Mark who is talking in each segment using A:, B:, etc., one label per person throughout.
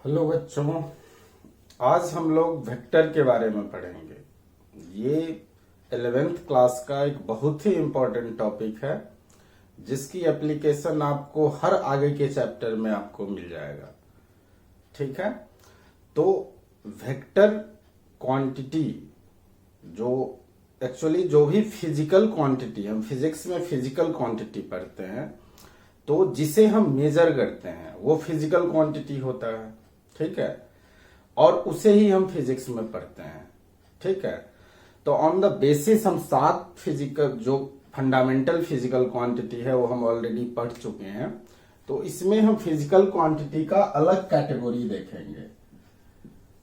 A: Hello बच्चों, आज हम लोग वेक्टर के बारे में पढ़ेंगे। ये 11th क्लास का एक बहुत ही इम्पोर्टेंट टॉपिक है जिसकी एप्लीकेशन आपको हर आगे के चैप्टर में आपको मिल जाएगा। ठीक है, तो वेक्टर क्वांटिटी जो एक्चुअली जो भी फिजिकल क्वांटिटी, हम फिजिक्स में फिजिकल क्वांटिटी पढ़ते हैं, तो जिसे हम मेजर करते हैं वो फिजिकल क्वांटिटी होता है। ठीक है, और उसे ही हम फिजिक्स में पढ़ते हैं। ठीक है, तो ऑन द बेसिस हम 7 फिजिकल जो फंडामेंटल फिजिकल क्वांटिटी है वो हम ऑलरेडी पढ़ चुके हैं। तो इसमें हम फिजिकल क्वांटिटी का अलग कैटेगरी देखेंगे।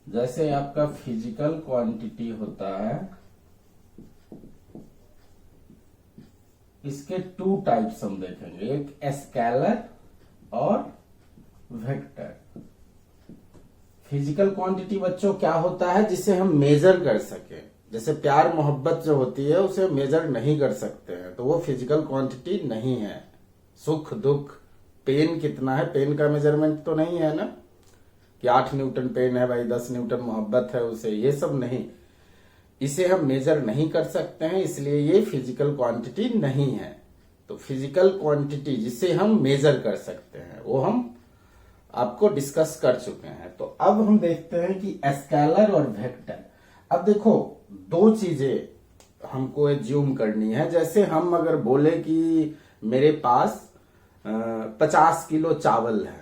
A: जैसे आपका फिजिकल क्वांटिटी होता है, इसके 2 टाइप्स हम देखेंगे, एक स्केलर और वेक्टर। फिजिकल क्वांटिटी बच्चों क्या होता है जिसे हम मेजर कर सके। जैसे प्यार मोहब्बत जो होती है उसे मेजर नहीं कर सकते हैं, तो वो फिजिकल क्वांटिटी नहीं है। सुख दुख, पेन कितना है, पेन का मेजरमेंट तो नहीं है ना, कि 8 न्यूटन पेन है भाई, 10 न्यूटन मोहब्बत है उसे, ये सब नहीं। इसे हम मेजर नहीं कर सकते हैं, इसलिए ये फिजिकल क्वांटिटी नहीं है। तो फिजिकल क्वांटिटी जिसे हम मेजर कर सकते हैं वो हम आपको डिस्कस कर चुके हैं। तो अब हम देखते हैं कि स्केलर और वेक्टर। अब देखो, 2 चीजें हमको एज्यूम करनी है। जैसे हम अगर बोले कि मेरे पास 50 किलो चावल है,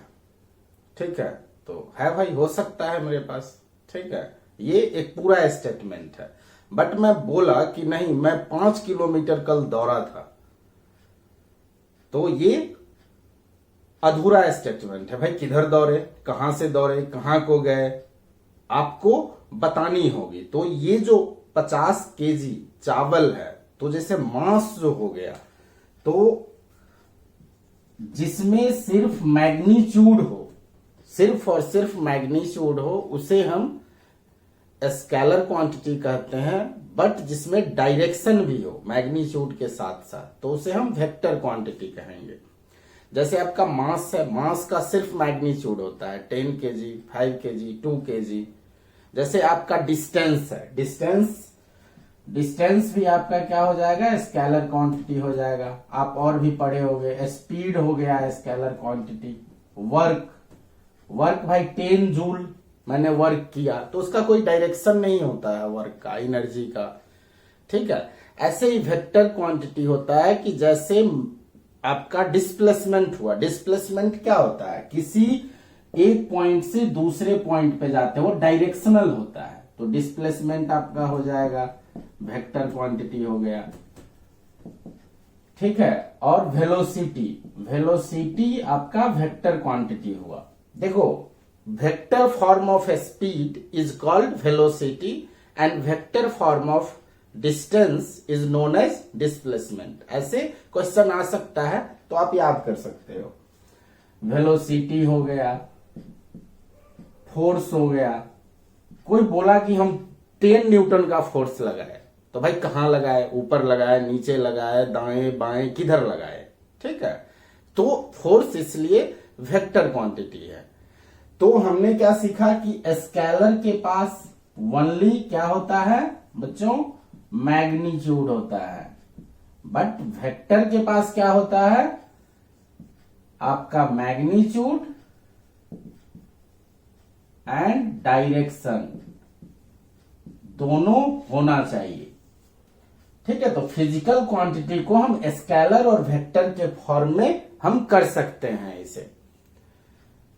A: ठीक है, तो है भाई, हो सकता है मेरे पास, ठीक है, ये एक पूरा स्टेटमेंट है। बट मैं बोला कि नहीं, मैं 5 किलोमीटर कल दौड़ा था, तो ये अधूरा स्टेटमेंट है। भाई किधर दौड़े, कहां से दौड़े, कहां को गए, आपको बतानी होगी। तो ये जो 50 केजी चावल है, तो जैसे मास जो हो गया, तो जिसमें सिर्फ मैग्नीट्यूड हो, सिर्फ और सिर्फ मैग्नीट्यूड हो, उसे हम स्केलर क्वांटिटी कहते हैं। बट जिसमें डायरेक्शन भी हो मैग्नीट्यूड के साथ साथ, तो उसे हम वेक्टर क्वांटिटी कहेंगे। जैसे आपका मास है, मास का सिर्फ मैग्नीट्यूड होता है 10 केजी, 5 केजी, 2 केजी। जैसे आपका डिस्टेंस है, डिस्टेंस भी आपका क्या हो जाएगा, स्केलर क्वांटिटी हो जाएगा। आप और भी पढ़े होंगे, स्पीड हो गया स्केलर क्वांटिटी। वर्क भाई 10 जूल मैंने वर्क किया, तो उसका कोई डायरेक्शन नहीं होता है वर्क का, एनर्जी का। ठीक है, ऐसे ही वेक्टर क्वांटिटी होता है कि जैसे आपका डिस्प्लेसमेंट हुआ। डिस्प्लेसमेंट क्या होता है, किसी एक पॉइंट से दूसरे पॉइंट पे जाते हैं, वो डायरेक्शनल होता है। तो डिस्प्लेसमेंट आपका हो जाएगा वेक्टर क्वांटिटी हो गया। ठीक है, और वेलोसिटी आपका वेक्टर क्वांटिटी हुआ। देखो, vector form of speed is called velocity and vector form of distance is known as displacement. ऐसे क्वेश्चन आ सकता है, तो आप याद कर सकते हो। वेलोसिटी हो गया, फोर्स हो गया। कोई बोला कि हम 10 न्यूटन का फोर्स लगाए, तो भाई कहां लगाए, ऊपर लगाए, नीचे लगाए, दाएं बाएं, किधर लगाए। ठीक है, तो फोर्स इसलिए वेक्टर क्वांटिटी है। तो हमने क्या सीखा कि स्केलर के पास ओनली क्या होता है बच्चों, मैग्नीट्यूड होता है। बट वेक्टर के पास क्या होता है, आपका मैग्नीट्यूड एंड डायरेक्शन दोनों होना चाहिए। ठीक है, तो फिजिकल क्वांटिटी को हम स्केलर और वेक्टर के फॉर्म में हम कर सकते हैं इसे।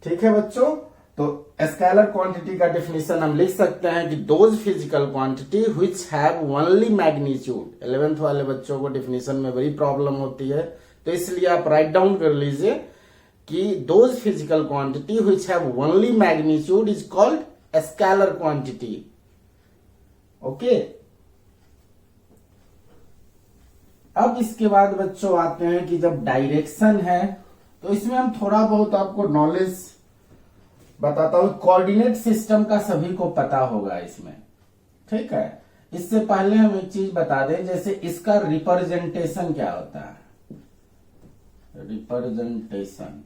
A: ठीक है बच्चों, तो स्केलर क्वांटिटी का डेफिनेशन हम लिख सकते हैं कि those physical quantity which have only magnitude. 11th वाले बच्चों को डेफिनेशन में बड़ी प्रॉब्लम होती है, तो इसलिए आप राइट डाउन कर लीजिए कि those physical quantity which have only magnitude is called scalar quantity. Okay, अब इसके बाद बच्चों आते हैं कि जब डायरेक्शन है, तो इसमें हम थोड़ा बहुत आपको नॉलेज बताता हूं। कोऑर्डिनेट सिस्टम का सभी को पता होगा इसमें। ठीक है, इससे पहले हम एक चीज बता दें, जैसे इसका रिप्रेजेंटेशन क्या होता है। रिप्रेजेंटेशन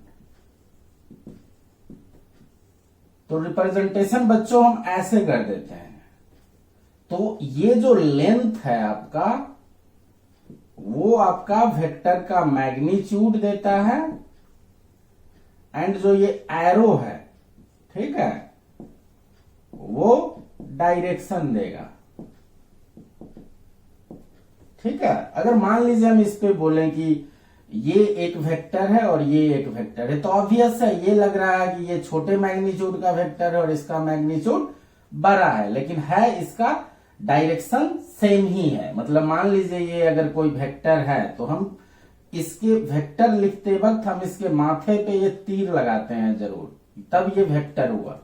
A: तो रिप्रेजेंटेशन बच्चों हम ऐसे कर देते हैं। तो ये जो लेंथ है आपका, वो आपका वेक्टर का मैग्नीट्यूड देता है, एंड जो ये एरो है, ठीक है, वो डायरेक्शन देगा। ठीक है, अगर मान लीजिए हम इस पे बोलें कि ये एक वेक्टर है और ये एक वेक्टर है, तो ऑब्वियस है, ये लग रहा है कि ये छोटे मैग्नीट्यूड का वेक्टर है और इसका मैग्नीट्यूड बड़ा है, लेकिन है इसका डायरेक्शन सेम ही है। मतलब मान लीजिए ये अगर कोई वेक्टर है तो हम इसके वेक्टर लिखते वक्त हम इसके माथे पे ये तीर लगाते हैं जरूर, तब ये वेक्टर हुआ।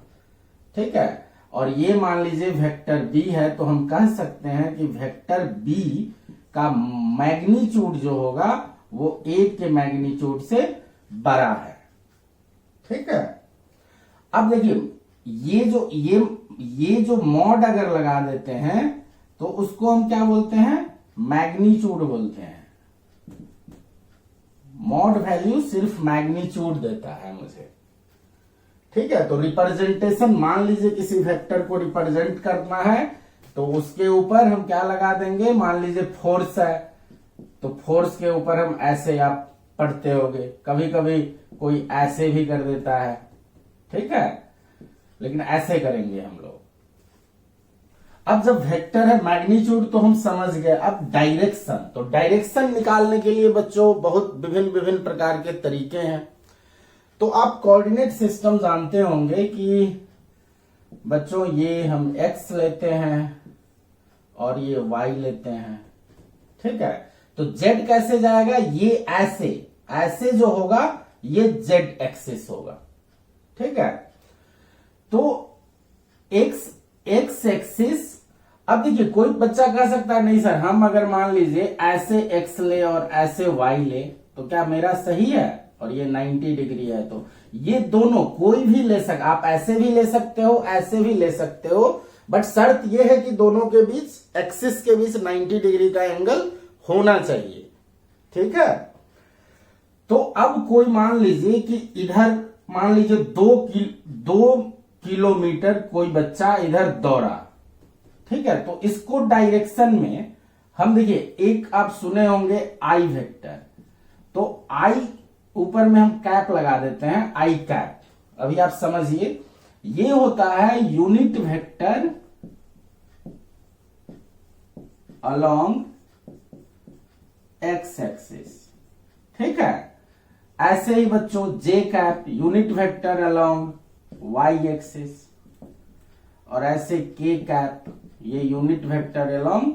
A: ठीक है, और ये मान लीजिए वेक्टर बी है, तो हम कह सकते हैं कि वेक्टर बी का मैग्नीट्यूड जो होगा वो ए के मैग्नीट्यूड से बड़ा है। ठीक है, अब देखिए ये जो मॉड अगर लगा देते हैं तो उसको हम क्या बोलते हैं, मैग्नीट्यूड बोलते हैं। मॉड वैल्यू सिर्फ मैग्नीट्यूड देता है मुझे। ठीक है, तो रिप्रेजेंटेशन, मान लीजिए किसी वेक्टर को रिप्रेजेंट करना है तो उसके ऊपर हम क्या लगा देंगे, मान लीजिए फोर्स है तो फोर्स के ऊपर हम ऐसे, आप पढ़ते होगे, कभी कभी कोई ऐसे भी कर देता है। ठीक है, लेकिन ऐसे करेंगे हम लोग। अब जब वेक्टर है मैग्नीट्यूड तो हम समझ गए। अब डायरेक्शन, तो डायरेक्शन निकालने के लिए बच्चों बहुत विभिन्न विभिन्न प्रकार के तरीके हैं। तो आप कोऑर्डिनेट सिस्टम जानते होंगे कि बच्चों ये हम x लेते हैं और ये y लेते हैं। ठीक है, तो z कैसे जाएगा, ये ऐसे ऐसे जो होगा ये z एक्सिस होगा। ठीक है, तो x एक्सिस। अब देखिए कोई बच्चा कह सकता है नहीं सर, हम अगर मान लीजिए ऐसे x ले और ऐसे y ले तो क्या मेरा सही है, और ये 90 डिग्री है, तो ये दोनों कोई भी ले सकते, आप ऐसे भी ले सकते हो, ऐसे भी ले सकते हो, बट शर्त ये है कि दोनों के बीच, एक्सिस के बीच 90 डिग्री का एंगल होना चाहिए। ठीक है, तो अब कोई मान लीजिए कि इधर मान लीजिए 2 किलोमीटर कोई बच्चा इधर दौड़ा। ठीक है, तो इसको डायरेक्शन में हम देखिए, एक आप सुने होंगे आई वेक्टर, तो आई ऊपर में हम कैप लगा देते हैं, आई कैप। अभी आप समझिए, ये होता है unit vector along X axis. ठीक है, ऐसे ही बच्चों J cap unit vector along Y axis, और ऐसे के कैप ये unit vector along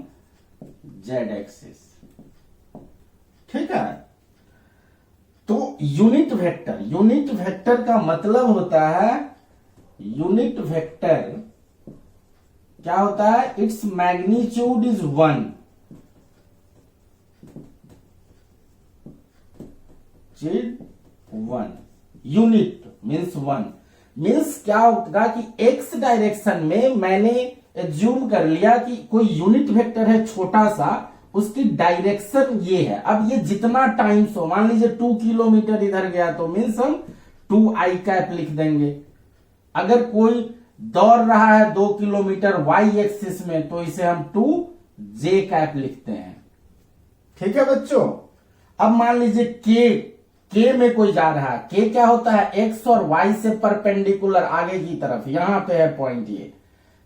A: Z axis. ठीक है, तो यूनिट वेक्टर का मतलब होता है, यूनिट वेक्टर क्या होता है, its magnitude is 1। Unit means 1, means क्या होगा कि एक्स डायरेक्शन में मैंने एज्यूम कर लिया कि कोई यूनिट वेक्टर है छोटा सा, उसकी डायरेक्शन ये है। अब ये जितना टाइम्स हो, मान लीजिए 2 किलोमीटर इधर गया तो मीन्स हम 2 आई कैप लिख देंगे। अगर कोई दौड़ रहा है 2 किलोमीटर वाई एक्सिस में तो इसे हम 2 जे कैप लिखते हैं। ठीक है बच्चों, अब मान लीजिए के में कोई जा रहा है, के क्या होता है, एक्स और वाई से परपेंडिकुलर आगे की तरफ, यहां पे है पॉइंट ये,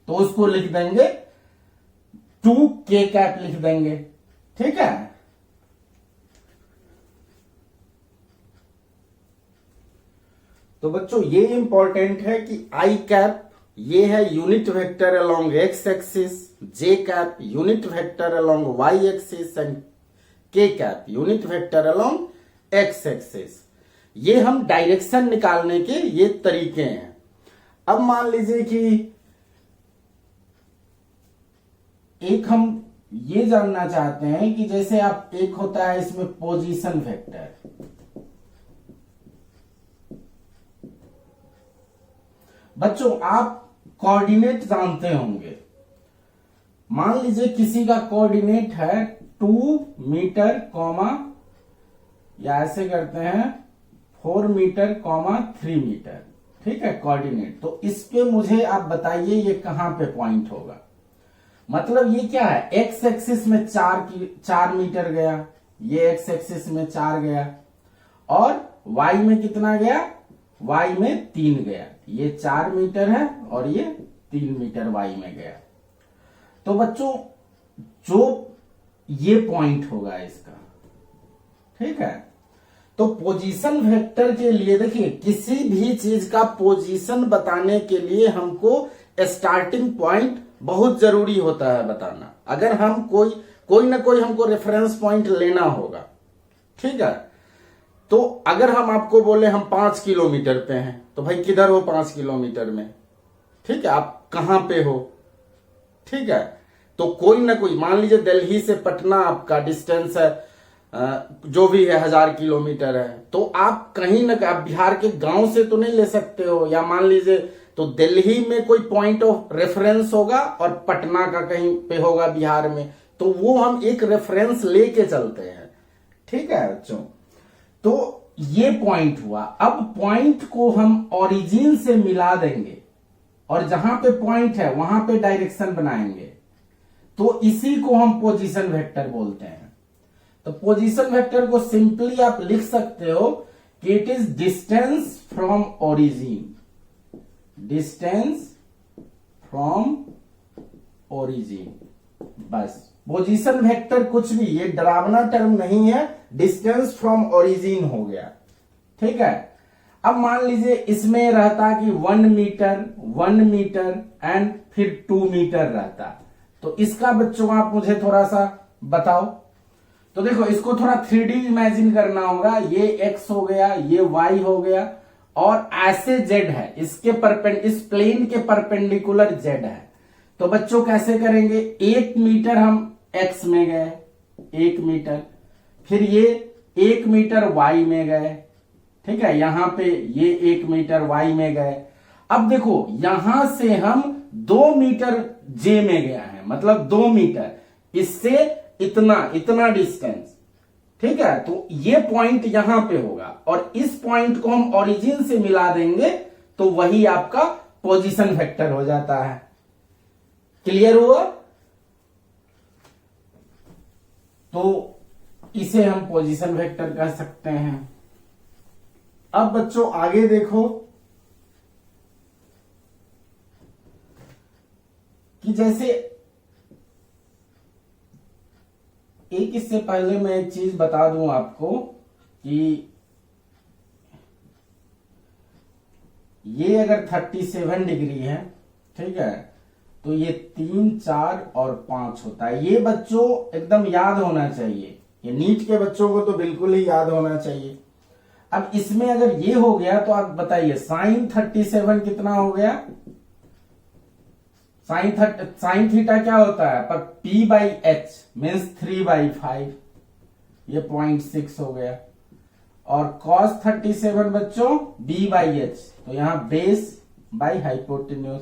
A: तो उसको लिख देंगे 2 के कैप लिख देंगे। ठीक है, तो बच्चों ये इंपॉर्टेंट है कि आई कैप ये है unit vector along X axis, J cap unit vector along Y axis, and K cap unit vector along X axis. ये हम डायरेक्शन निकालने के ये तरीके हैं। अब मान लीजिए कि एक हम ये जानना चाहते हैं कि जैसे आप, एक होता है इसमें पोजीशन वेक्टर, बच्चों आप कोऑर्डिनेट जानते होंगे। मान लीजिए किसी का कोऑर्डिनेट है 2 मीटर कॉमा, या ऐसे करते हैं 4 मीटर कॉमा 3 मीटर। ठीक है, कोऑर्डिनेट। तो इस पे मुझे आप बताइए ये कहां पे पॉइंट होगा। मतलब ये क्या है, एक्स एक्सिस में 4 मीटर गया, ये एक्स एक्सिस में 4 गया, और वाई में कितना गया, वाई में 3 गया। ये 4 मीटर है और ये 3 मीटर वाई में गया। तो बच्चों जो ये पॉइंट होगा इसका, ठीक है। तो पोजीशन वेक्टर के लिए देखिए, किसी भी चीज का पोजीशन बताने के लिए हमको स्टार्टिंग पॉइंट बहुत जरूरी होता है बताना। अगर हम कोई ना कोई हमको रेफरेंस पॉइंट लेना होगा, ठीक है। तो अगर हम आपको बोले हम 5 किलोमीटर पे हैं, तो भाई किधर हो 5 किलोमीटर में, ठीक है, आप कहां पे हो, ठीक है। तो कोई ना कोई, मान लीजिए दिल्ली से पटना आपका डिस्टेंस है, जो भी है 1000 किलोमीटर है, तो आप कहीं ना आप बिहार के गांव से तो नहीं ले सकते हो, या मान लीजिए तो दिल्ली में कोई पॉइंट ऑफ रेफरेंस होगा और पटना का कहीं पे होगा बिहार में, तो वो हम एक रेफरेंस लेके चलते हैं, ठीक है बच्चों। तो ये पॉइंट हुआ। अब पॉइंट को हम ओरिजिन से मिला देंगे और जहां पे पॉइंट है वहां पे डायरेक्शन बनाएंगे, तो इसी को हम पोजीशन वेक्टर बोलते हैं। तो पोजीशन वेक्टर को सिंपली आप लिख सकते हो कि it is distance from origin, distance from origin, बस। पोजीशन वेक्टर कुछ भी, ये डरावना टर्म नहीं है, डिस्टेंस फ्रॉम ओरिजिन हो गया, ठीक है। अब मान लीजिए इसमें रहता कि 1 मीटर एंड फिर 2 मीटर रहता, तो इसका बच्चों आप मुझे थोड़ा सा बताओ। तो देखो, इसको थोड़ा 3D इमेजिन करना होगा। ये x हो गया, ये y हो गया, और ऐसे z है, इस प्लेन के परपेंडिकुलर z है। तो बच्चों कैसे करेंगे, 1 मीटर हम x में गए, 1 मीटर, फिर ये 1 मीटर y में गए, ठीक है, यहां पे ये 1 मीटर y में गए। अब देखो यहां से हम 2 मीटर j में गया है, मतलब 2 मीटर, इससे इतना डिस्टेंस, ठीक है। तो ये पॉइंट यहां पे होगा और इस पॉइंट को हम ओरिजिन से मिला देंगे, तो वही आपका पोजीशन वेक्टर हो जाता है। क्लियर हुआ? तो इसे हम पोजीशन वेक्टर कह सकते हैं। अब बच्चों आगे देखो कि जैसे इससे पहले मैं एक चीज बता दूं आपको कि ये अगर 37 डिग्री है, ठीक है, तो ये 3, 4 और 5 होता है। ये बच्चों एकदम याद होना चाहिए, ये नीट के बच्चों को तो बिल्कुल ही याद होना चाहिए। अब इसमें अगर ये हो गया तो आप बताइए साइन 37 कितना हो गया। साइन थीटा क्या होता है, पर p/h मीन्स 3/5, ये 0.6 हो गया। और cos 37 बच्चों b/h, तो यहां बेस बाई हाइपोटेन्यूज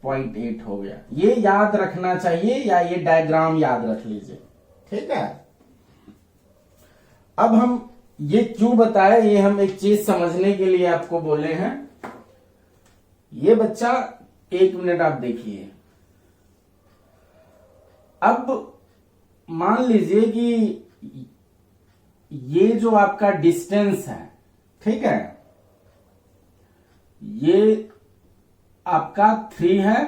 A: 0.8 हो गया। ये याद रखना चाहिए, या ये डायग्राम याद रख लीजिए, ठीक है। अब हम ये क्यों बताए, ये हम एक चीज समझने के लिए आपको बोले हैं। ये बच्चा 1 मिनट आप देखिए। अब मान लीजिए कि ये जो आपका डिस्टेंस है, ठीक है, ये आपका 3 है।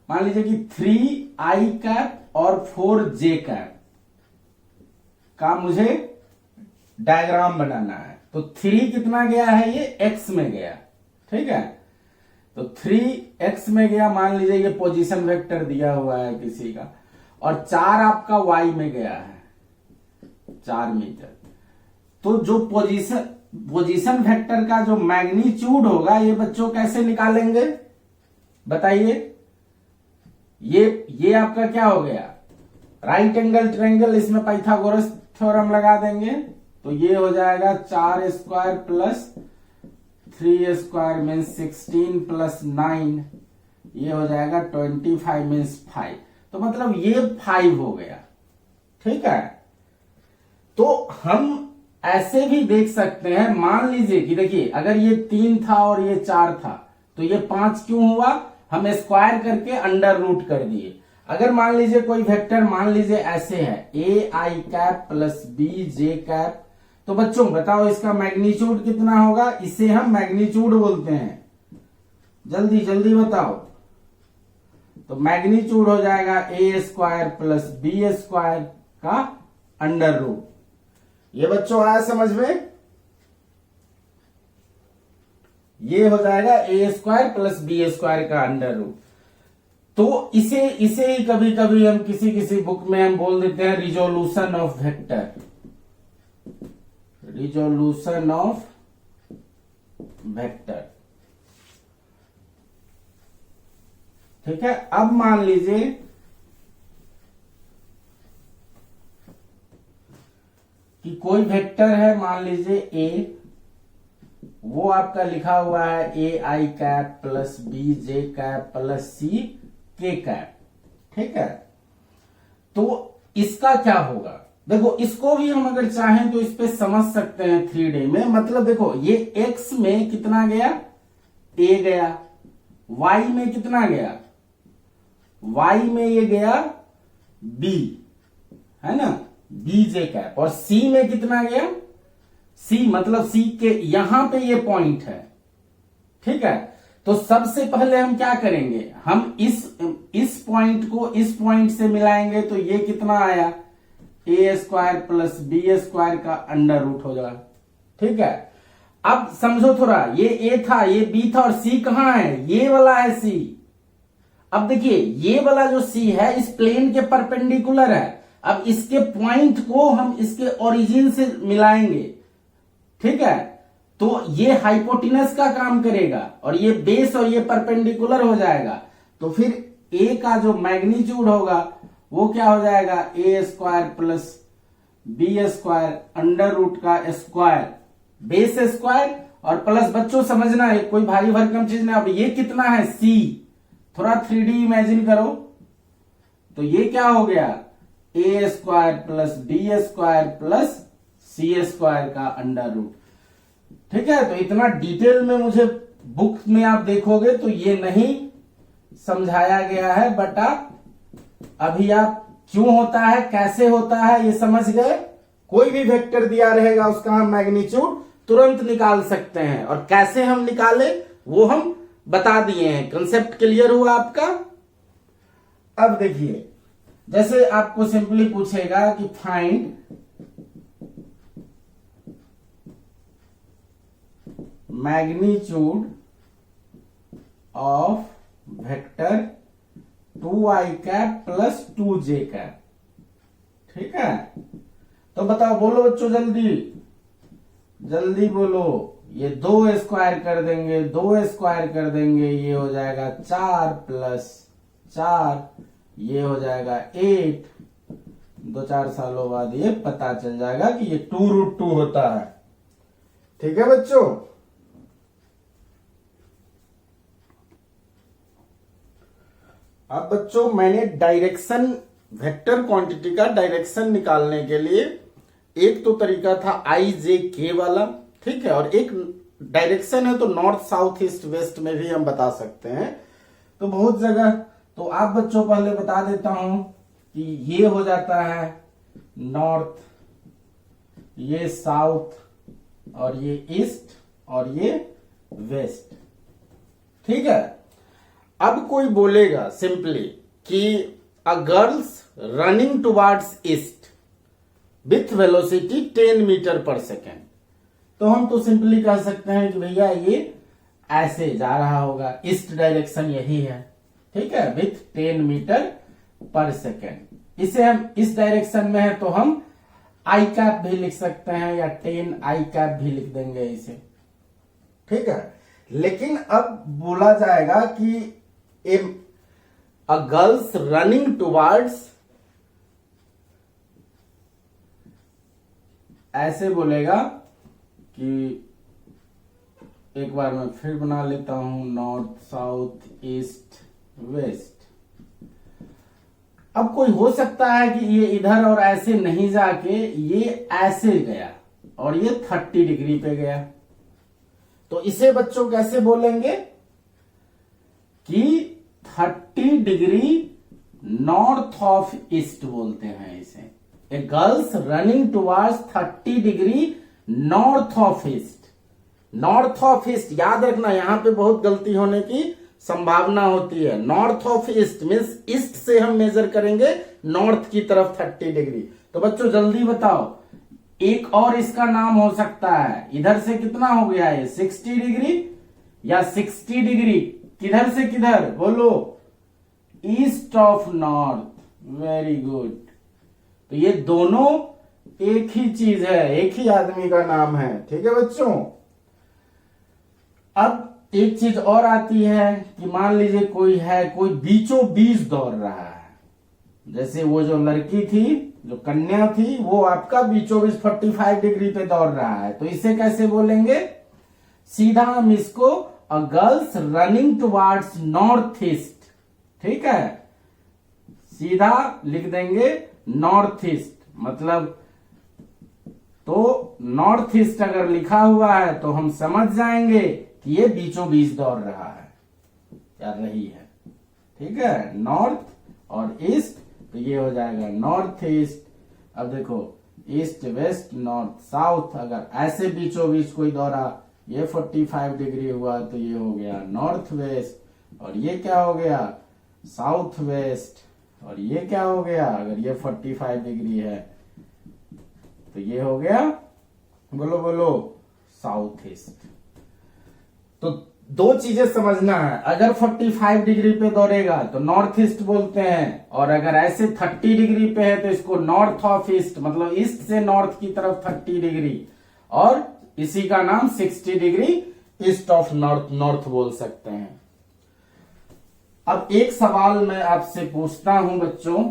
A: मान लीजिए कि 3i और 4j का मुझे डायग्राम बनाना है। तो 3 कितना गया है, ये x में गया, ठीक है। तो 3x में गया, मान लीजिए ये पोजीशन वेक्टर दिया हुआ है किसी का, और 4 आपका y में गया है, 4 मीटर। तो जो पोजीशन वेक्टर का जो मैग्नीट्यूड होगा, ये बच्चों कैसे निकालेंगे बताइए। ये आपका क्या हो गया, राइट एंगल ट्रायंगल, इसमें पाइथागोरस थ्योरम लगा देंगे, तो ये हो जाएगा 4² प्लस 3² मीन्स 16 प्लस 9, ये हो जाएगा 25 मीन्स 5। तो मतलब ये 5 हो गया, ठीक है। तो हम ऐसे भी देख सकते हैं, मान लीजिए कि देखिए अगर ये 3 था और ये 4 था तो ये 5 क्यों हुआ, हम स्क्वायर करके अंडर रूट कर दिए। अगर मान लीजिए कोई वेक्टर मान लीजिए ऐसे है A I cap plus B J cap, तो बच्चों बताओ इसका मैग्नीट्यूड कितना होगा, इसे हम मैग्नीट्यूड बोलते हैं। जल्दी जल्दी बताओ। तो मैग्नीट्यूड हो जाएगा A square plus B square का अंडर रूट। ये बच्चों आया समझ में, ये हो जाएगा A square plus B square का अंडर रूट। तो इसे ही कभी कभी हम किसी किसी बुक में हम बोल देते हैं resolution of vector, resolution of vector. ठीक है, अब मान लीजिए कि कोई वेक्टर है, मान लीजिए ए, वो आपका लिखा हुआ है A I cap plus B J cap plus C K cap. ठीक है, तो इसका क्या होगा, देखो इसको भी हम अगर चाहें तो इस पे समझ सकते हैं 3D में। मतलब देखो ये x में कितना गया, a गया, y में कितना गया, y में ये गया b, है ना, b जे कैप, और c में कितना गया, c मतलब c के यहां पे ये पॉइंट है। ठीक है, तो सबसे पहले हम क्या करेंगे, हम इस पॉइंट को इस पॉइंट से मिलाएंगे, तो ये कितना आया, ए स्क्वायर प्लस बी स्क्वायर का अंडर रूट हो जाएगा। ठीक है, अब समझो थोड़ा, ये ए था, ये बी था, और सी कहां है, ये वाला है सी। अब देखिए ये वाला जो सी है इस प्लेन के परपेंडिकुलर है, अब इसके पॉइंट को हम इसके ओरिजिन से मिलाएंगे। ठीक है, तो ये हाइपोटेनस का काम करेगा और ये बेस और ये परपेंडिकुलर हो जाएगा, तो फिर ए का जो मैग्नीट्यूड होगा वो क्या हो जाएगा, A square plus B square under root का स्क्वायर, बेस स्क्वायर और प्लस, बच्चों समझना है कोई भारी भरकम चीज नहीं। अब ये कितना है सी, थोड़ा 3D इमेजिन करो, तो ये क्या हो गया, A square plus B square plus C square का अंडर रूट। ठीक है, तो इतना डिटेल में मुझे बुक में आप देखोगे तो ये नहीं समझाया गया है, बट आप अभी आप क्यों होता है कैसे होता है ये समझ गए। कोई भी वेक्टर दिया रहेगा उसका हम मैग्नीट्यूड तुरंत निकाल सकते हैं, और कैसे हम निकाले वो हम बता दिए हैं। कंसेप्ट क्लियर हुआ आपका। अब देखिए, जैसे आपको सिंपली पूछेगा कि find magnitude of vector 2i cap plus 2j cap. ठीक है, तो बताओ, बोलो बच्चों जल्दी जल्दी बोलो। ये 2 स्क्वायर कर देंगे, 2 स्क्वायर कर देंगे, ये हो जाएगा 4 प्लस 4, ये हो जाएगा 8। 2-4 सालों बाद ये पता चल जाएगा कि ये 2√2 होता है। ठीक है बच्चों, अब बच्चों मैंने डायरेक्शन, वेक्टर क्वांटिटी का डायरेक्शन निकालने के लिए एक तो तरीका था आई जे के वाला, ठीक है, और एक डायरेक्शन है तो नॉर्थ साउथ ईस्ट वेस्ट में भी हम बता सकते हैं, तो बहुत जगह। तो आप बच्चों पहले बता देता हूं कि ये हो जाता है नॉर्थ, ये साउथ, और ये ईस्ट, और ये वेस्ट। ठीक है, अब कोई बोलेगा सिंपली कि a girls running towards east with velocity 10 metre per second, तो हम तो सिंपली कह सकते हैं कि भैया ये ऐसे जा रहा होगा, ईस्ट डायरेक्शन यही है। ठीक है, विथ 10 मीटर पर सेकेंड। इसे हम इस डायरेक्शन में है तो हम आई कैप भी लिख सकते हैं, या 10 आई कैप भी लिख देंगे इसे। ठीक है, लेकिन अब बोला जाएगा कि a girls running towards, ऐसे बोलेगा कि एक बार मैं फिर बना लेता हूं, नॉर्थ साउथ ईस्ट वेस्ट। अब कोई हो सकता है कि ये इधर और ऐसे नहीं जाके ये ऐसे गया, और ये 30 डिग्री पे गया। तो इसे बच्चों कैसे बोलेंगे कि 30 डिग्री नॉर्थ ऑफ ईस्ट बोलते हैं इसे। A girls running towards 30 degree north of east. North of east याद रखना, यहां पे बहुत गलती होने की संभावना होती है। North of east means east से हम मेजर करेंगे नॉर्थ की तरफ 30 डिग्री। तो बच्चों जल्दी बताओ, एक और इसका नाम हो सकता है, इधर से कितना हो गया है 60 डिग्री या 60 डिग्री, किधर से किधर बोलो, east of north. Very good. तो ये दोनों एक ही चीज है, एक ही आदमी का नाम है। ठीक है बच्चों। अब एक चीज और आती है कि मान लीजिए कोई है, कोई बीचों बीच दौड़ रहा है, जैसे वो जो लड़की थी, जो कन्या थी, वो आपका बीचों बीच 45 डिग्री पे दौड़ रहा है। तो इसे कैसे बोलेंगे? सीधा हम इसको a girls running towards north east. ठीक है, सीधा लिख देंगे नॉर्थ ईस्ट। मतलब तो नॉर्थ ईस्ट अगर लिखा हुआ है तो हम समझ जाएंगे कि ये बीचों बीच दौड़ रहा है या रही है। ठीक है, नॉर्थ और ईस्ट, तो ये हो जाएगा नॉर्थ ईस्ट। अब देखो ईस्ट वेस्ट नॉर्थ साउथ, अगर ऐसे बीचों बीच कोई दौरा, ये 45 डिग्री हुआ तो ये हो गया नॉर्थ वेस्ट, और ये क्या हो गया साउथ वेस्ट, और ये क्या हो गया, अगर ये 45 डिग्री है तो ये हो गया, बोलो बोलो, साउथ ईस्ट। तो दो चीजें समझना है, अगर 45 डिग्री पे दौड़ेगा तो नॉर्थ ईस्ट बोलते हैं, और अगर ऐसे 30 डिग्री पे है तो इसको नॉर्थ ऑफ ईस्ट, मतलब ईस्ट से नॉर्थ की तरफ 30 डिग्री, और इसी का नाम 60 degree east of north north बोल सकते हैं। अब एक सवाल मैं आपसे पूछता हूं बच्चों,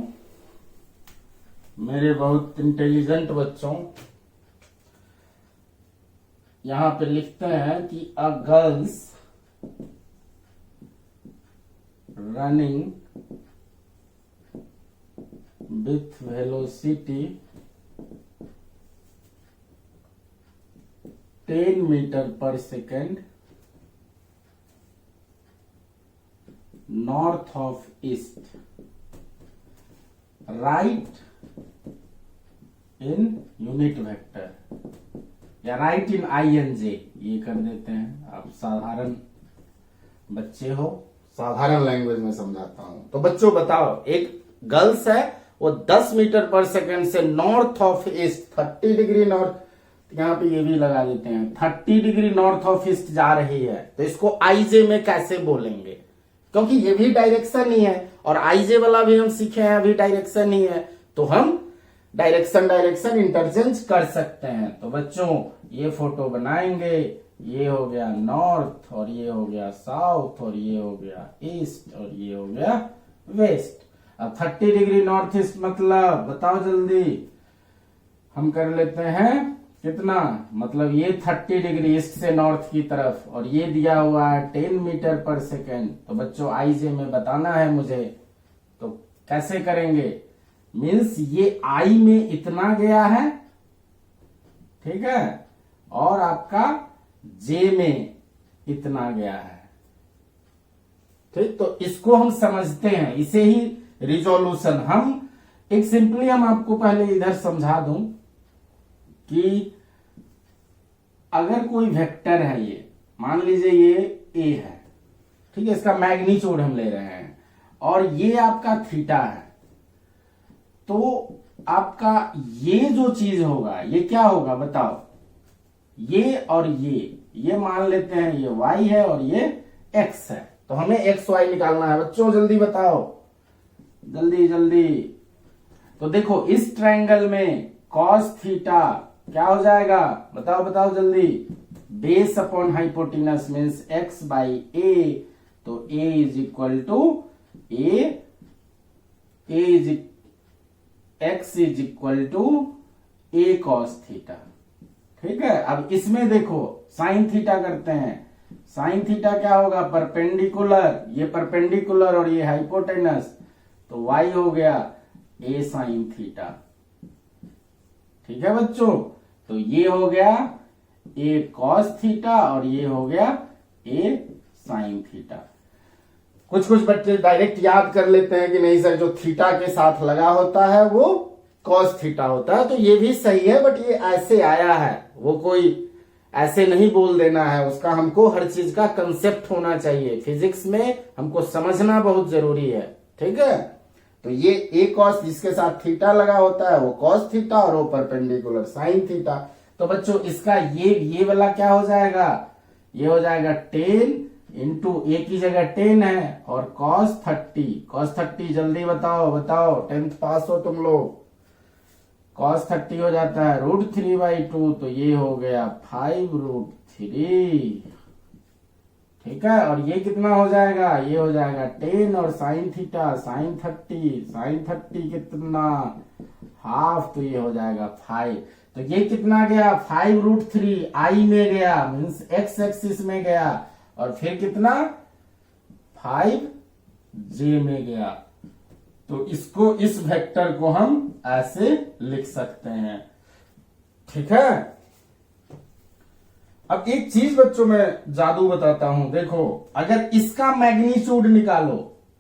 A: मेरे बहुत इंटेलिजेंट बच्चों, यहां पे लिखते हैं कि a girls running with velocity 10 metre per second north of east, right in unit vector, या राइट इन INJ, ये कर देते हैं। आप साधारण बच्चे हो, साधारण लैंग्वेज में समझाता हूं। तो बच्चों बताओ, एक गर्ल्स है, वो 10 मीटर पर सेकेंड से north of east 30 degree north, यहां पे ये भी लगा देते हैं, 30 डिग्री नॉर्थ ऑफ ईस्ट जा रही है, तो इसको IJ में कैसे बोलेंगे? क्योंकि ये भी डायरेक्शन ही है, और IJ वाला भी हम सीखे हैं, अभी डायरेक्शन ही है, तो हम डायरेक्शन इंटरचेंज कर सकते हैं। तो बच्चों ये फोटो बनाएंगे, ये हो गया नॉर्थ, और ये हो गया साउथ, और ये हो गया ईस्ट, और ये हो गया वेस्ट। अब 30 डिग्री नॉर्थ ईस्ट मतलब बताओ जल्दी, हम कर लेते हैं कितना, मतलब ये 30 डिग्री ईस्ट से नॉर्थ की तरफ, और ये दिया हुआ है 10 मीटर पर सेकेंड। तो बच्चों IJ में बताना है मुझे, तो कैसे करेंगे? मीन्स ये I में इतना गया है, ठीक है, और आपका J में इतना गया है। ठीक, तो इसको हम समझते हैं, इसे ही रिजोल्यूशन। हम एक सिंपली हम आपको पहले इधर समझा दूं कि अगर कोई वेक्टर है, ये मान लीजिए ये A है, ठीक है, इसका मैग्नीट्यूड हम ले रहे हैं, और ये आपका थीटा है, तो आपका ये जो चीज होगा ये क्या होगा बताओ, ये और ये मान लेते हैं ये y है और ये x है, तो हमें XY निकालना है। बच्चों जल्दी बताओ, जल्दी जल्दी। तो देखो इस ट्रायंगल में cos थीटा क्या हो जाएगा, बताओ बताओ जल्दी, base upon hypotenuse means x by a, तो a is equal to x is equal to a cos theta. ठीक है, अब इसमें देखो साइन थीटा करते हैं, साइन थीटा क्या होगा, परपेंडिकुलर, ये परपेंडिकुलर और ये हाइपोटेनस, तो y हो गया a साइन थीटा। ठीक है बच्चों, तो ये हो गया a cos थीटा और ये हो गया a sin थीटा। कुछ कुछ बच्चे डायरेक्ट याद कर लेते हैं कि नहीं सर जो थीटा के साथ लगा होता है वो cos थीटा होता है, तो ये भी सही है, बट ये ऐसे आया है, वो कोई ऐसे नहीं बोल देना है, उसका हमको हर चीज का कंसेप्ट होना चाहिए। फिजिक्स में हमको समझना बहुत जरूरी है, ठीक है। तो ये a cos जिसके साथ थीटा लगा होता है वो cos थीटा और वो परपेंडिकुलर sin थीटा। तो बच्चों इसका ये वाला क्या हो जाएगा, ये हो जाएगा 10 इंटू ए की जगह 10 है और cos 30 जल्दी बताओ 10th पास हो तुम लोग। cos 30 हो जाता है √3/2, तो ये हो गया 5√3, ठीक है। और ये कितना हो जाएगा, ये हो जाएगा 10 और sin थीटा sin 30 कितना हाफ, तो ये हो जाएगा 5। तो ये कितना गया 5√3 आई में गया, मीन्स x एक्सिस में गया, और फिर कितना 5j में गया। तो इसको, इस वेक्टर को हम ऐसे लिख सकते हैं, ठीक है। अब एक चीज बच्चों में जादू बताता हूं, देखो अगर इसका मैग्नीट्यूड निकालो,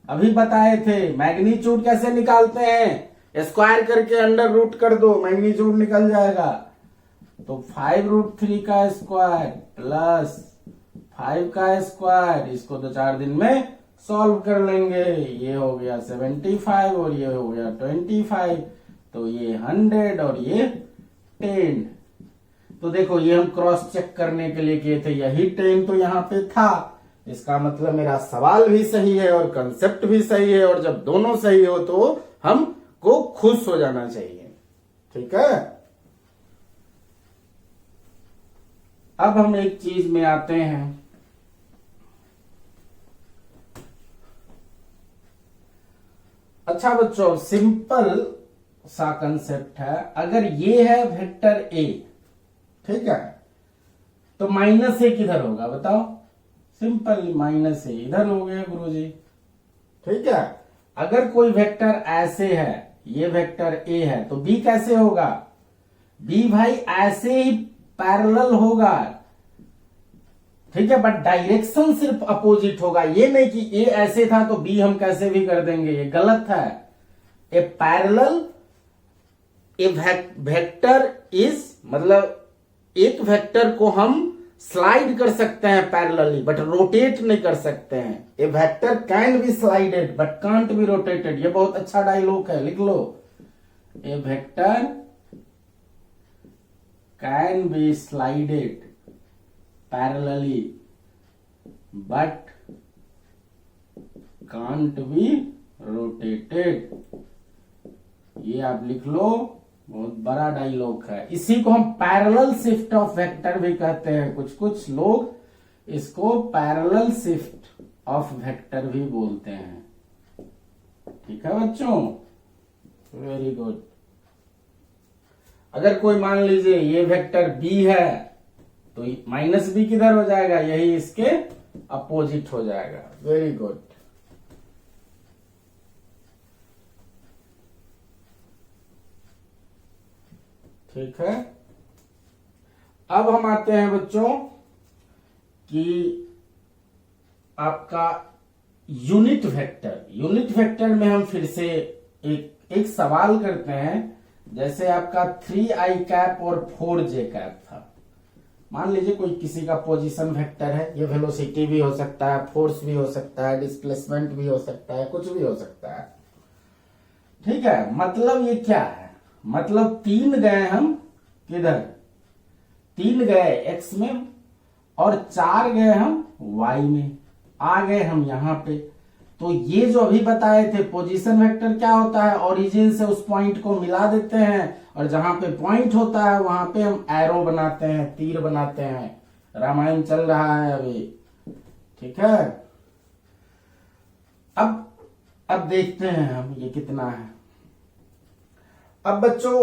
A: अभी बताए थे मैग्नीट्यूड कैसे निकालते हैं, स्क्वायर करके अंडर रूट कर दो मैग्नीट्यूड निकल जाएगा। तो 5√3 का स्क्वायर प्लस 5 का स्क्वायर, इसको 2-4 दिन में सॉल्व कर लेंगे, ये हो गया 75 और ये हो गया 25, तो ये 100 और ये 10। तो देखो ये हम क्रॉस चेक करने के लिए किए थे, यही 10 तो यहाँ पे था, इसका मतलब मेरा सवाल भी सही है और कंसेप्ट भी सही है, और जब दोनों सही हो तो हमको खुश हो जाना चाहिए, ठीक है। अब हम एक चीज में आते हैं, अच्छा बच्चों सिंपल सा कंसेप्ट है, अगर ये है वेक्टर ए, ठीक है, तो -a किधर होगा बताओ, सिंपल -a इधर हो गया गुरुजी, ठीक है। अगर कोई वेक्टर ऐसे है, ये वेक्टर ए है, तो b कैसे होगा, b भाई ऐसे ही पैरेलल होगा, ठीक है, बट डायरेक्शन सिर्फ अपोजिट होगा, ये नहीं कि ए ऐसे था तो बी हम कैसे भी कर देंगे, ये गलत है। ए पैरेलल, ए वेक्टर इज, मतलब एक वेक्टर को हम स्लाइड कर सकते हैं पैरेलली बट रोटेट नहीं कर सकते हैं। A vector can be slided but can't be rotated, ये बहुत अच्छा डायलॉग है, लिख लो। A vector can be slided parallelly but can't be rotated, ये आप लिख लो, बहुत बड़ा डायलॉग है। इसी को हम पैरेलल शिफ्ट ऑफ वेक्टर भी कहते हैं, कुछ कुछ लोग इसको पैरेलल शिफ्ट ऑफ वेक्टर भी बोलते हैं, ठीक है बच्चों, वेरी गुड। अगर कोई मान लीजिए ये वेक्टर बी है तो -b किधर हो जाएगा, यही इसके अपोजिट हो जाएगा, वेरी गुड। ठीक है, अब हम आते हैं बच्चों कि आपका यूनिट वेक्टर में हम फिर से एक सवाल करते हैं। जैसे आपका 3i कैप और 4j कैप था, मान लीजिए कोई किसी का पोजीशन वेक्टर है, ये वेलोसिटी भी हो सकता है, फोर्स भी हो सकता है, डिस्प्लेसमेंट भी हो सकता है, कुछ भी हो सकता है, ठीक है। मतलब ये क्या है, मतलब 3 गए हम किधर, 3 गए एक्स में और 4 गए हम वाई में, आ गए हम यहां पे। तो ये जो अभी बताए थे पोजीशन वेक्टर क्या होता है, ओरिजिन से उस पॉइंट को मिला देते हैं और जहां पे पॉइंट होता है वहां पे हम एरो बनाते हैं, तीर बनाते हैं। रामायण चल रहा है अभी, ठीक है। अब देखते हैं हम ये कितना है। अब बच्चों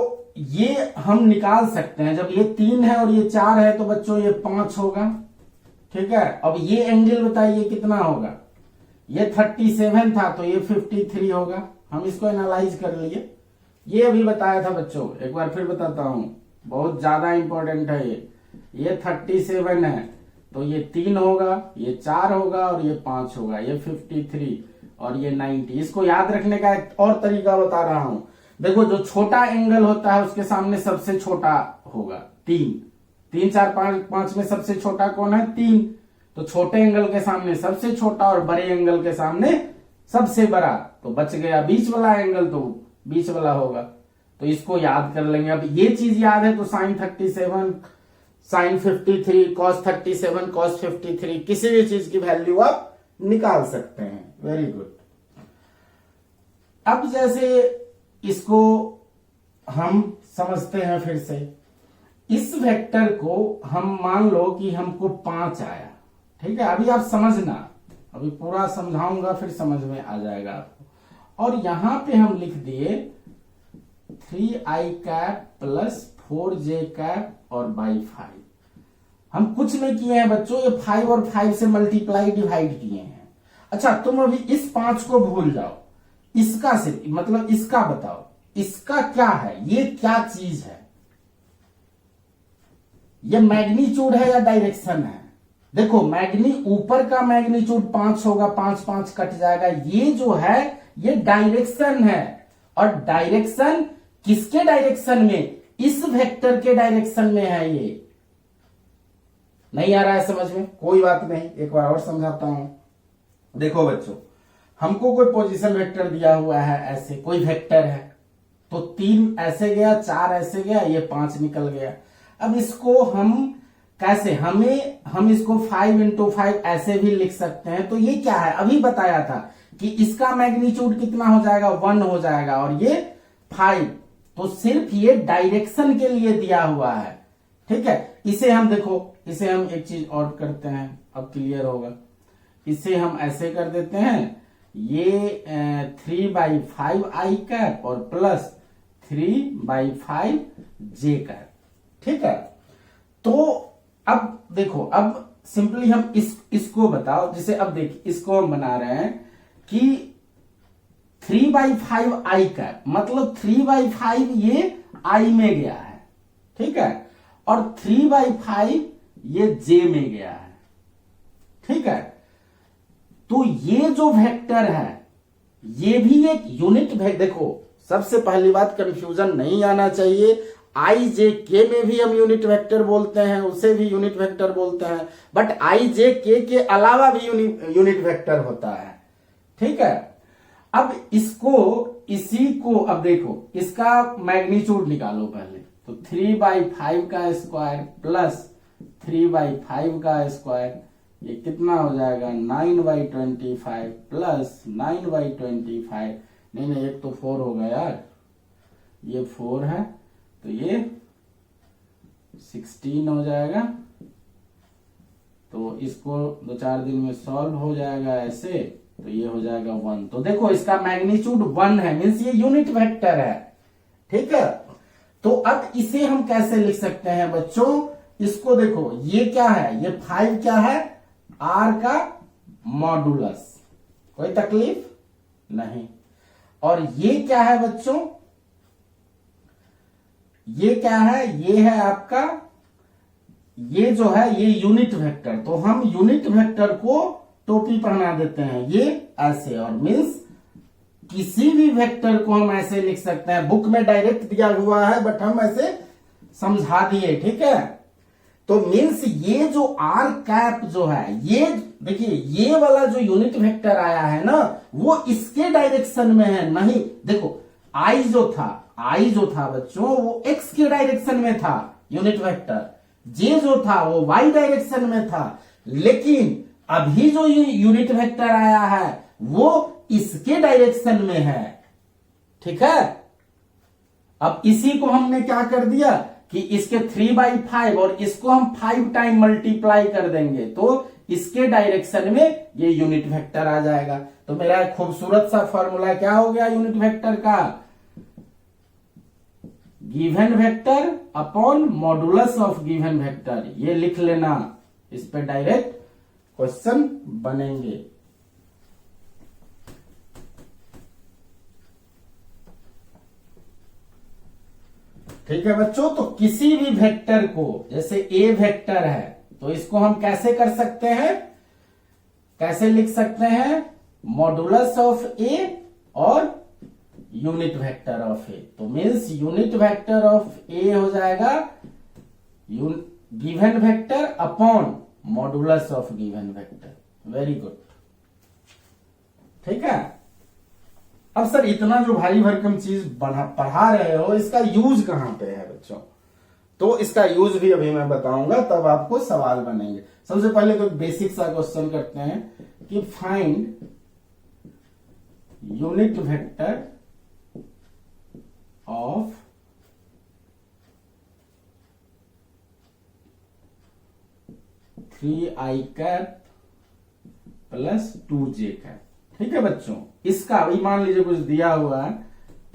A: ये हम निकाल सकते हैं, जब ये 3 है और ये 4 है तो बच्चों ये 5 होगा, ठीक है। अब ये एंगल बताइए कितना होगा, ये 37 था तो ये 53 होगा। हम इसको एनालाइज कर लिए, ये अभी बताया था बच्चों, एक बार फिर बताता हूं। बहुत ज्यादा इंपॉर्टेंट है ये 37 है तो ये 3 होगा, ये 4 होगा और ये 5 होगा, ये 53 और ये 90। इसको याद रखने का एक और तरीका बता रहा हूं। देखो जो छोटा एंगल होता है उसके सामने सबसे छोटा होगा 3, 3 4 5 5 में सबसे छोटा कौन है 3, तो छोटे एंगल के सामने सबसे छोटा और बड़े एंगल के सामने सबसे बड़ा, तो बच गया बीच वाला एंगल, तो बीच वाला होगा। तो इसको याद कर लेंगे। अब ये चीज याद है तो साइन 37 साइन 53 कॉस 37 कॉस 53 किसी भी चीज की वैल्यू आप निकाल सकते हैं। Very good. अब जैसे इसको हम समझते हैं फिर से, इस वेक्टर को हम मान लो कि हमको 5 आया, ठीक है। अभी आप समझना, अभी पूरा समझाऊंगा फिर समझ में आ जाएगा आपको। और यहां पे हम लिख दिए 3i cap plus 4j cap और बाई 5। हम कुछ नहीं किए हैं बच्चों, ये 5 और 5 से मल्टीप्लाई डिवाइड किए हैं। अच्छा तुम अभी इस 5 को भूल जाओ, इसका सिर्फ मतलब इसका बताओ, इसका क्या है, ये क्या चीज है, ये मैग्नीट्यूड है या डायरेक्शन है। देखो ऊपर का मैग्नीट्यूड 5 होगा, 5 5 कट जाएगा, ये जो है ये डायरेक्शन है। और डायरेक्शन किसके डायरेक्शन में, इस वेक्टर के डायरेक्शन में है। ये नहीं आ रहा है समझ में, कोई बात नहीं, एक बार और समझाता हूं। देखो बच्चों, हमको कोई पोजीशन वेक्टर दिया हुआ है, ऐसे कोई वेक्टर है, तो 3 ऐसे गया, 4 ऐसे गया, ये 5 निकल गया। अब इसको हम कैसे, हम इसको 5 into 5 ऐसे भी लिख सकते हैं। तो ये क्या है, अभी बताया था कि इसका मैग्नीट्यूड कितना हो जाएगा 1 हो जाएगा और ये 5, तो सिर्फ ये डायरेक्शन के लिए दिया हुआ है, ठीक है। इसे हम देखो, इसे हम एक चीज और करते हैं, अब क्लियर होगा। इसे हम ऐसे कर देते हैं, ये 3/5i कैप और प्लस 3/5j कैप, ठीक है। तो अब देखो, अब सिंपली हम इसको बताओ, जिसे अब देखिए इसको हम बना रहे हैं कि 3/5i कैप मतलब 3/5 ये i में गया है, ठीक है, और 3/5 ये j में गया है, ठीक है। तो ये जो वेक्टर है ये भी एक यूनिट वेक्टर। देखो सबसे पहली बात, कंफ्यूजन नहीं आना चाहिए, आई जे के में भी हम यूनिट वेक्टर बोलते हैं, उसे भी यूनिट वेक्टर बोलते हैं, बट आई जे के अलावा भी यूनिट वेक्टर होता है, ठीक है। अब इसको, इसी को अब देखो, इसका मैग्नीट्यूड निकालो पहले, तो 3/5 का स्क्वायर प्लस 3/5 का स्क्वायर, ये कितना हो जाएगा 9/25 प्लस 9/25, नहीं एक तो 4 होगा यार, ये 4 है तो ये 16 हो जाएगा। तो इसको 2-4 दिन में सॉल्व हो जाएगा ऐसे, तो ये हो जाएगा 1। तो देखो इसका मैग्नीट्यूड 1 है, मीन्स ये यूनिट वेक्टर है, ठीक है। तो अब इसे हम कैसे लिख सकते हैं बच्चों, इसको देखो, ये क्या है, ये 5 क्या है, r का मॉडुलस, कोई तकलीफ नहीं। और ये क्या है बच्चों, ये क्या है, ये है आपका, ये जो है ये यूनिट वेक्टर। तो हम यूनिट वेक्टर को टोपी पहना देते हैं, ये ऐसे, और मीन्स किसी भी वेक्टर को हम ऐसे लिख सकते हैं। बुक में डायरेक्ट दिया हुआ है बट हम ऐसे समझा दिए, ठीक है। तो मीन्स ये जो आर कैप जो है, ये देखिए ये वाला जो यूनिट वेक्टर आया है ना, वो इसके डायरेक्शन में है, नहीं। देखो आई जो था बच्चों वो एक्स के डायरेक्शन में था यूनिट वेक्टर, जे जो था वो वाई डायरेक्शन में था, लेकिन अभी जो ये यूनिट वेक्टर आया है वो इसके डायरेक्शन में है, ठीक है। अब इसी को हमने क्या कर दिया कि इसके 3/5 और इसको हम 5 टाइम मल्टीप्लाई कर देंगे, तो इसके डायरेक्शन में ये यूनिट वेक्टर आ जाएगा। तो मेरा एक खूबसूरत सा फॉर्मूला क्या हो गया यूनिट वेक्टर का, given vector upon modulus of given vector, ये लिख लेना, इस पे डायरेक्ट क्वेश्चन बनेंगे। ठीक है बच्चों, तो किसी भी वेक्टर को, जैसे ए वेक्टर है तो इसको हम कैसे कर सकते हैं, कैसे लिख सकते हैं, मॉडुलस ऑफ ए और यूनिट वेक्टर ऑफ ए। तो मीन्स यूनिट वेक्टर ऑफ ए हो जाएगा given vector upon modulus of given vector. Very good, ठीक है। अब सर इतना जो भारी भरकम चीज पढ़ा रहे हो, इसका यूज कहां पे है बच्चों? तो इसका यूज भी अभी मैं बताऊंगा, तब आपको सवाल बनेंगे। सबसे पहले तो बेसिक सा क्वेश्चन करते हैं कि find unit vector of three I cap plus 2j cap. ठीक है बच्चों, इसका अभी मान लीजिए कुछ दिया हुआ है,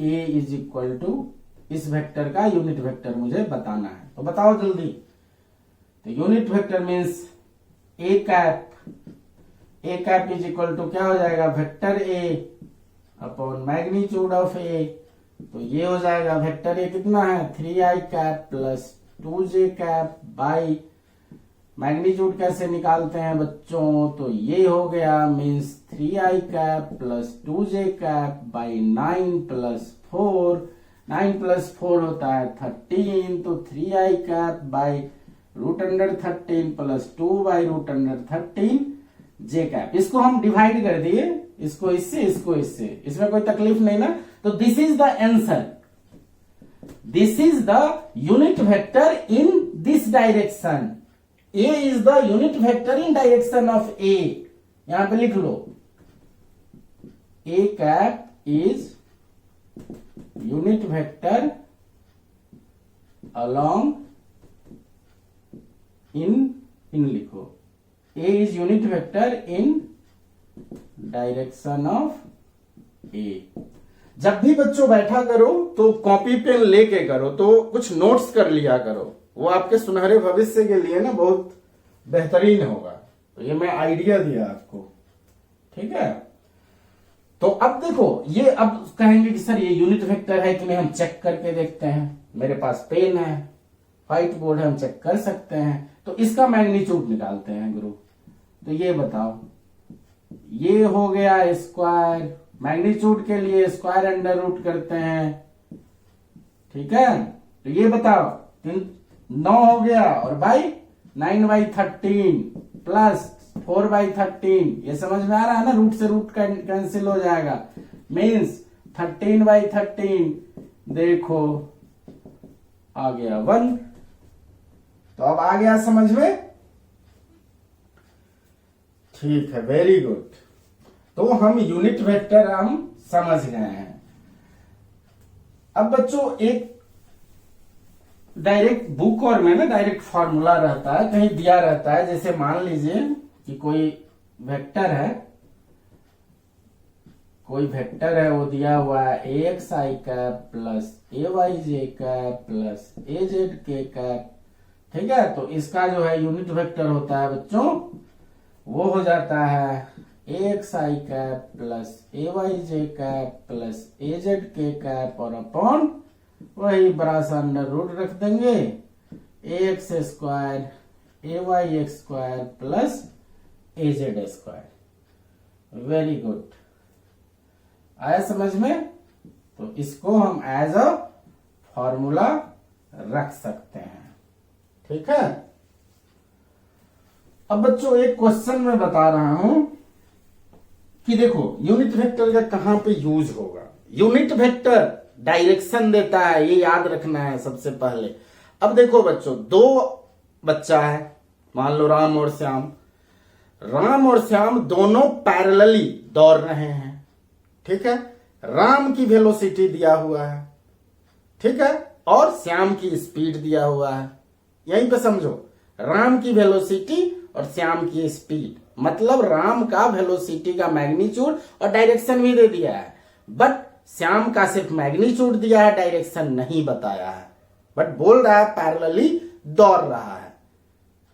A: a इज इक्वल टू इस वेक्टर का यूनिट वेक्टर मुझे बताना है, तो बताओ जल्दी। तो unit vector means a cap is equal to क्या हो जाएगा, vector a upon magnitude of a। तो ये हो जाएगा वेक्टर a कितना है, 3i cap plus 2j cap by magnitude कैसे निकालते हैं बच्चों, तो ये हो गया means 3i cap plus 2j cap by 9 plus 4। 9 plus 4 होता है 13, तो 3i cap by root under 13 plus 2 by root under 13 j cap. इसको हम डिवाइड कर दिए, इसको इससे, इसको इससे, इसमें कोई तकलीफ नहीं ना। तो this is the answer, this is the unit vector in this direction. A is the unit vector in direction of A। यहां पे लिख लो, A cap is unit vector along in लिखो, A is unit vector in direction of A। जब भी बच्चों बैठा करो तो कॉपी पेन लेके करो, तो कुछ नोट्स कर लिया करो, वो आपके सुनहरे भविष्य के लिए ना बहुत बेहतरीन होगा। तो ये मैं आइडिया दिया आपको, ठीक है। तो अब देखो, ये अब कहेंगे कि सर ये यूनिट वेक्टर है कि नहीं, हम चेक करके देखते हैं। मेरे पास पेन है, व्हाइट बोर्ड है, हम चेक कर सकते हैं। तो इसका मैग्नीट्यूड निकालते हैं गुरु। तो ये बताओ, ये हो गया स्क्वायर, मैग्नीट्यूड के लिए स्क्वायर अंडर रूट करते हैं, ठीक है। तो ये बताओ 9 हो गया, और बाई 9/13 प्लस 4/13, ये समझ में आ रहा है ना, रूट से रूट कैंसिल हो जाएगा, मीन्स 13/13 देखो आ गया 1। तो अब आ गया समझ में, ठीक है, वेरी गुड। तो हम यूनिट वेक्टर हम समझ गए हैं। अब बच्चों एक डायरेक्ट बुक और में ना डायरेक्ट फॉर्मूला रहता है, कहीं दिया रहता है, जैसे मान लीजिए कि कोई वेक्टर है, कोई वेक्टर है, वो दिया हुआ है axi cap plus ayj cap plus azk cap, ठीक है। तो इसका जो है यूनिट वेक्टर होता है बच्चों, वो हो जाता है axi cap plus ayj cap plus azk cap और अपॉन वही बड़ा सा अंडर रूट रख देंगे, ax square ay square plus az square. Very good, आया समझ में। तो इसको हम एज अ फॉर्मूला रख सकते हैं, ठीक है। अब बच्चों एक क्वेश्चन में बता रहा हूं कि देखो यूनिट वेक्टर का कहां पे यूज होगा। यूनिट वेक्टर डायरेक्शन देता है, ये याद रखना है सबसे पहले। अब देखो बच्चों, दो बच्चा है, मान लो राम और श्याम। राम और श्याम दोनों पैरेलली दौड़ रहे हैं, ठीक है। राम की वेलोसिटी दिया हुआ है, ठीक है, और श्याम की स्पीड दिया हुआ है। यहीं पे समझो, राम की वेलोसिटी और श्याम की स्पीड, मतलब राम का वेलोसिटी का मैग्नीट्यूड और डायरेक्शन भी दे दिया है, बट श्याम का सिर्फ मैग्नीट्यूड दिया है, डायरेक्शन नहीं बताया है, बट बोल रहा है पैरेलली दौड़ रहा है।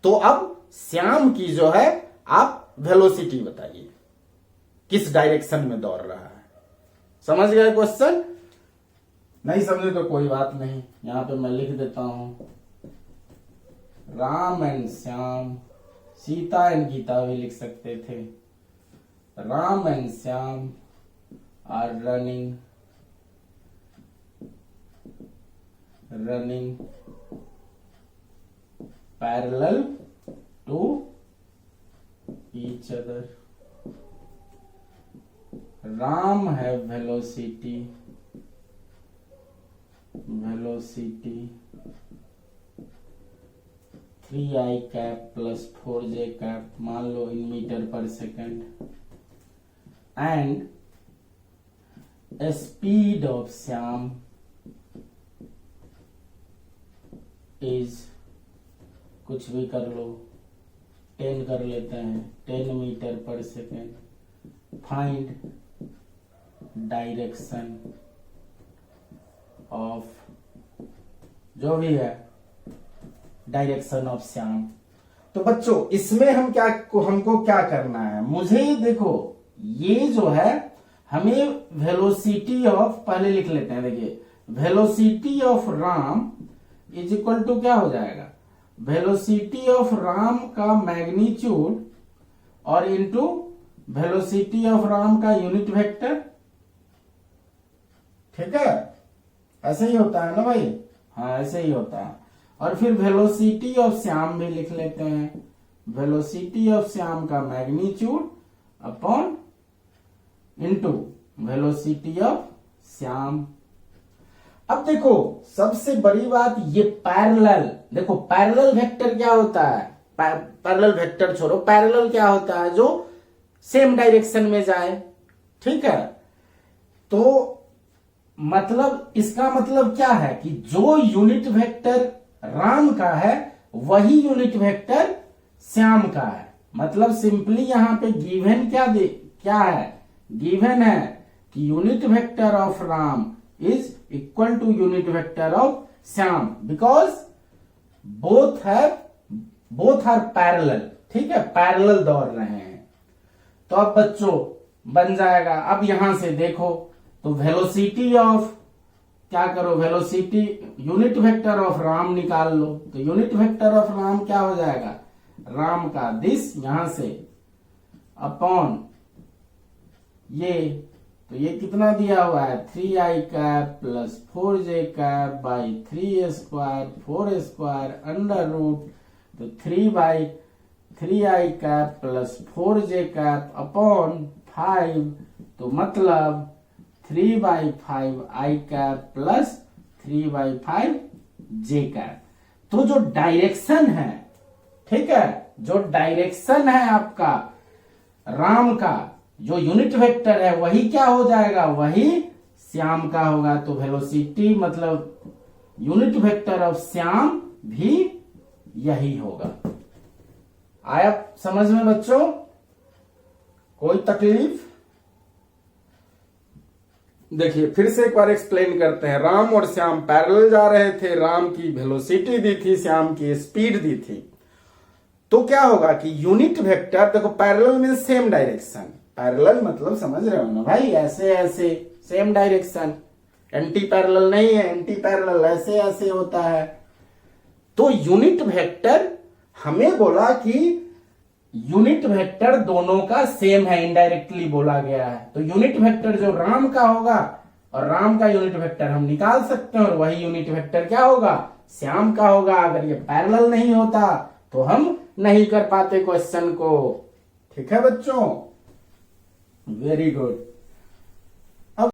A: तो अब श्याम की जो है आप वेलोसिटी बताइए, किस डायरेक्शन में दौड़ रहा है। समझ गए क्वेश्चन? नहीं समझे तो कोई बात नहीं, यहाँ पे मैं लिख देता हूं, राम एंड श्याम, सीता एंड गीता भी लिख सकते थे। Ram and Shyam are running parallel to each other. Ram have velocity 3i cap plus 4j cap, मान लो in metre per second, and speed of Shyam is, कुछ भी कर लो, 10 कर लेते हैं, 10 metre per second. Find direction of, जो भी है, डायरेक्शन ऑफ श्याम। तो बच्चों इसमें हमको क्या करना है, मुझे देखो ये जो है हमें वेलोसिटी ऑफ, पहले लिख लेते हैं, देखिए velocity of Ram is equal to क्या हो जाएगा, वेलोसिटी ऑफ राम का मैग्नीट्यूड और इनटू वेलोसिटी ऑफ राम का यूनिट वेक्टर। ठीक है, ऐसे ही होता है ना भाई, हाँ ऐसे ही होता है। और फिर वेलोसिटी ऑफ श्याम भी लिख लेते हैं, वेलोसिटी ऑफ श्याम का magnitude upon into velocity of Shyam. अब देखो सबसे बड़ी बात, ये पैरेलल, देखो पैरेलल वेक्टर क्या होता है, पैरेलल वेक्टर छोड़ो, पैरेलल क्या होता है, जो सेम डायरेक्शन में जाए। ठीक है, तो मतलब इसका मतलब क्या है कि जो यूनिट वेक्टर राम का है वही यूनिट वेक्टर श्याम का है। मतलब सिंपली यहां पे गिवन क्या है, गिवन है कि unit vector of Ram is equal to unit vector of Shyam, because both are parallel. ठीक है, पैरेलल दौड़ रहे हैं। तो अब बच्चों बन जाएगा, अब यहां से देखो तो वेलोसिटी ऑफ, क्या करो, velocity unit vector of Ram निकाल लो। तो यूनिट वेक्टर ऑफ राम क्या हो जाएगा, राम का दिस यहां से अपॉन ये, तो ये कितना दिया हुआ है, 3i cap plus 4j cap by 3 square 4 square under root, तो 3/3i cap plus 4j cap upon 5, तो मतलब 3/5i cap plus 3/5j cap. तो जो डायरेक्शन है, ठीक है, जो डायरेक्शन है आपका राम का, जो यूनिट वेक्टर है वही क्या हो जाएगा, वही श्याम का होगा। तो वेलोसिटी मतलब यूनिट वेक्टर ऑफ श्याम भी यही होगा। आया समझ में बच्चों, कोई तकलीफ? देखिए फिर से एक बार एक्सप्लेन करते हैं। राम और श्याम पैरेलल जा रहे थे, राम की वेलोसिटी दी थी, श्याम की स्पीड दी थी। तो क्या होगा कि यूनिट वेक्टर, देखो parallel mean same direction, parallel मतलब समझ रहे हो ना भाई, ऐसे ऐसे सेम डायरेक्शन, एंटी पैरेलल नहीं है, एंटी पैरेलल ऐसे ऐसे होता है। तो यूनिट वेक्टर हमें बोला कि यूनिट वेक्टर दोनों का सेम है, इनडायरेक्टली बोला गया है। तो यूनिट वेक्टर जो राम का होगा और राम का यूनिट वेक्टर हम निकाल सकते हैं, और वही यूनिट वेक्टर क्या होगा, श्याम का होगा। अगर ये पैरेलल नहीं होता तो हम नहीं कर पाते क्वेश्चन को। ठीक है बच्चों, वेरी गुड।